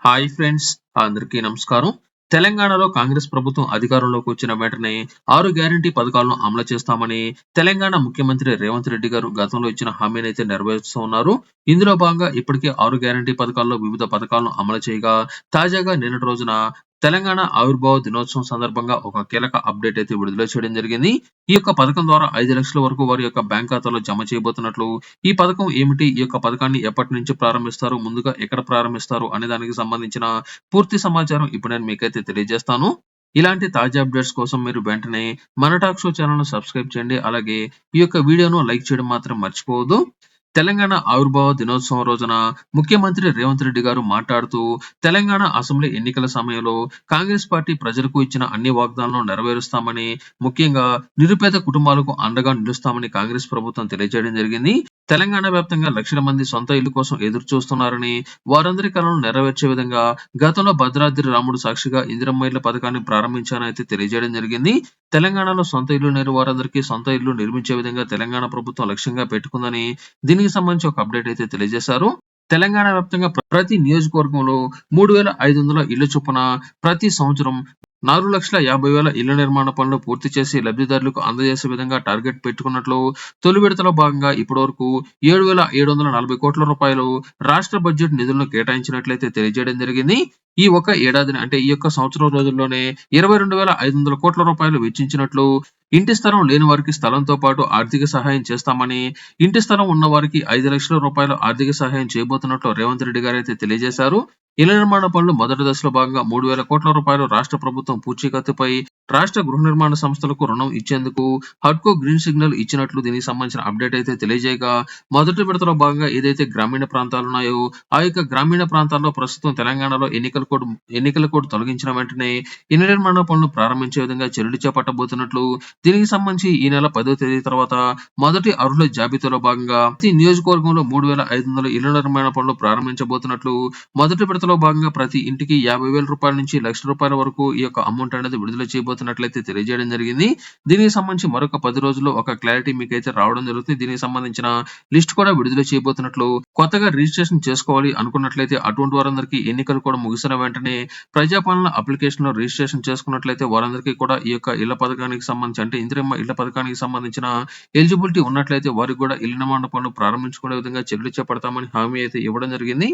Hi friends, అందరికీ నమస్కారం. తెలంగాణలో కాంగ్రెస్ ప్రభుత్వం అధికారంలోకి వచ్చిన వెంటనే 6 గ్యారంటీ పథకాలను అమలు చేస్తామని తెలంగాణ ముఖ్యమంత్రి రేవంత్ రెడ్డి గారు గతంలో ఇచ్చిన హామీనైతే నెరవేరుస్తూ ఉన్నారు. ఇందులో భాగంగా ఇప్పటికే 6 గ్యారంటీ పథకాల్లో వివిధ పథకాలను అమలు చేయగా, తాజాగా నిన్నటి రోజున తెలంగాణ ఆవిర్భావ దినోత్సవం సందర్భంగా ఒక కీలక అప్డేట్ అయితే విడుదల చేయడం జరిగింది. ఈ యొక్క పథకం ద్వారా 5 లక్షల వరకు వారి యొక్క బ్యాంక్ ఖాతాలో జమ చేయబోతున్నట్లు, ఈ పథకం ఏమిటి? ఈ యొక్క పథకాన్ని ఎప్పటి నుంచి ప్రారంభిస్తారు? ముందుగా ఎక్కడ ప్రారంభిస్తారు? అనే దానికి సంబంధించిన పూర్తి సమాచారం ఇప్పుడు నేను మీకైతే తెలియజేస్తాను. ఇలాంటి తాజా అప్డేట్స్ కోసం మీరు వెంటనే మన టాక్ షో ఛానల్‌ను సబ్స్క్రైబ్ చేయండి. అలాగే ఈ యొక్క వీడియోను లైక్ చేయడం మాత్రం మర్చిపోవద్దు. తెలంగాణ ఆవిర్భావ దినోత్సవం రోజున ముఖ్యమంత్రి రేవంత్ రెడ్డి గారు మాట్లాడుతూ, తెలంగాణ అసెంబ్లీ ఎన్నికల సమయంలో కాంగ్రెస్ పార్టీ ప్రజలకు ఇచ్చిన అన్ని వాగ్దానాలను నెరవేరుస్తామని, ముఖ్యంగా నిరుపేద కుటుంబాలకు అండగా నిలుస్తామని కాంగ్రెస్ ప్రభుత్వం తెలియజేయడం జరిగింది. తెలంగాణ వ్యాప్తంగా లక్షల మంది సొంత ఇల్లు కోసం ఎదురు చూస్తున్నారని, వారందరి కలను నెరవేర్చే విధంగా గతంలో భద్రాద్రి రాముడు సాక్షిగా ఇందిరమ్మ ఇళ్ల పథకాన్ని ప్రారంభించానని అయితే తెలియజేయడం జరిగింది. తెలంగాణలో సొంత ఇల్లు లేని వారందరికీ సొంత ఇల్లు నిర్మించే విధంగా తెలంగాణ ప్రభుత్వం లక్ష్యంగా పెట్టుకుందని దీనికి సంబంధించి ఒక అప్డేట్ అయితే తెలియజేశారు. తెలంగాణ వ్యాప్తంగా ప్రతి నియోజకవర్గంలో 3,500 ఇళ్ల చొప్పున ప్రతి సంవత్సరం 4,50,000 ఇళ్ల నిర్మాణ పనులు పూర్తి చేసి లబ్ధిదారులకు అందజేసే విధంగా టార్గెట్ పెట్టుకున్నట్లు తొలి విడతలో భాగంగా ఇప్పటివరకు 7,740 కోట్ల రూపాయలు రాష్ట్ర బడ్జెట్ నిధులను కేటాయించినట్లయితే తెలియజేయడం జరిగింది. ఈ ఒక ఏడాదిని అంటే ఈ యొక్క సంవత్సరం రోజుల్లోనే 22,500 కోట్ల రూపాయలు వెచ్చించినట్లు, ఇంటి స్థలం లేని వారికి స్థలంతో పాటు ఆర్థిక సహాయం చేస్తామని, ఇంటి స్థలం ఉన్న వారికి 5 లక్షల రూపాయలు ఆర్థిక సహాయం చేయబోతున్నట్లు రేవంత్ రెడ్డి గారు అయితే తెలియజేశారు. ఇళ్ల నిర్మాణ పనులు మొదటి దశలో భాగంగా 3,000 కోట్ల రూపాయలు రాష్ట్ర ప్రభుత్వం పూచీకత్తుపై రాష్ట్ర గృహ నిర్మాణ సంస్థలకు రుణం ఇచ్చేందుకు హడ్కో గ్రీన్ సిగ్నల్ ఇచ్చినట్లు దీనికి సంబంధించిన అప్డేట్ అయితే తెలియజేయగా, మొదటి విడతలో భాగంగా ఏదైతే గ్రామీణ ప్రాంతాలు ఉన్నాయో ఆ యొక్క గ్రామీణ ప్రాంతాల్లో ప్రస్తుతం తెలంగాణలో ఎన్నికల కోడ్ తొలగించిన వెంటనే ఇళ్ల నిర్మాణ పనులు ప్రారంభించే విధంగా చర్యలు చేపట్టబోతున్నట్లు, దీనికి సంబంధించి ఈ నెల 10వ తేదీ తర్వాత మొదటి అర్హుల జాబితాలో భాగంగా ప్రతి నియోజకవర్గంలో 3,500 ఇళ్ల నిర్మాణ పనులు ప్రారంభించబోతున్నట్లు, మొదటి విడతలో భాగంగా ప్రతి ఇంటికి 50,000 రూపాయల నుంచి ₹1,00,000 వరకు ఈ యొక్క అమౌంట్ అనేది విడుదల చేయబోతున్నట్లయితే తెలియజేయడం జరిగింది. దీనికి సంబంధించి మరొక 10 రోజుల్లో ఒక క్లారిటీ మీకైతే రావడం జరుగుతుంది. దీనికి సంబంధించిన లిస్ట్ కూడా విడుదల చేయబోతున్నట్లు, కొత్తగా రిజిస్ట్రేషన్ చేసుకోవాలి అనుకున్నట్లయితే అటువంటి వారందరికీ ఎన్నికలు కూడా ముగిసిన వెంటనే ప్రజాపాలన అప్లికేషన్ లో రిజిస్ట్రేషన్ చేసుకున్నట్లయితే వారందరికీ కూడా ఈ యొక్క ఇళ్ల పథకానికి సంబంధించి అంటే ఇందిరమ్మ ఇళ్ల పథకానికి సంబంధించిన ఎలిజిబిలిటీ ఉన్నట్లయితే వారికి కూడా ఇళ్ల నిర్మాణ పనులు ప్రారంభించుకునే విధంగా చర్యలు చేపడతామని హామీ అయితే ఇవ్వడం జరిగింది.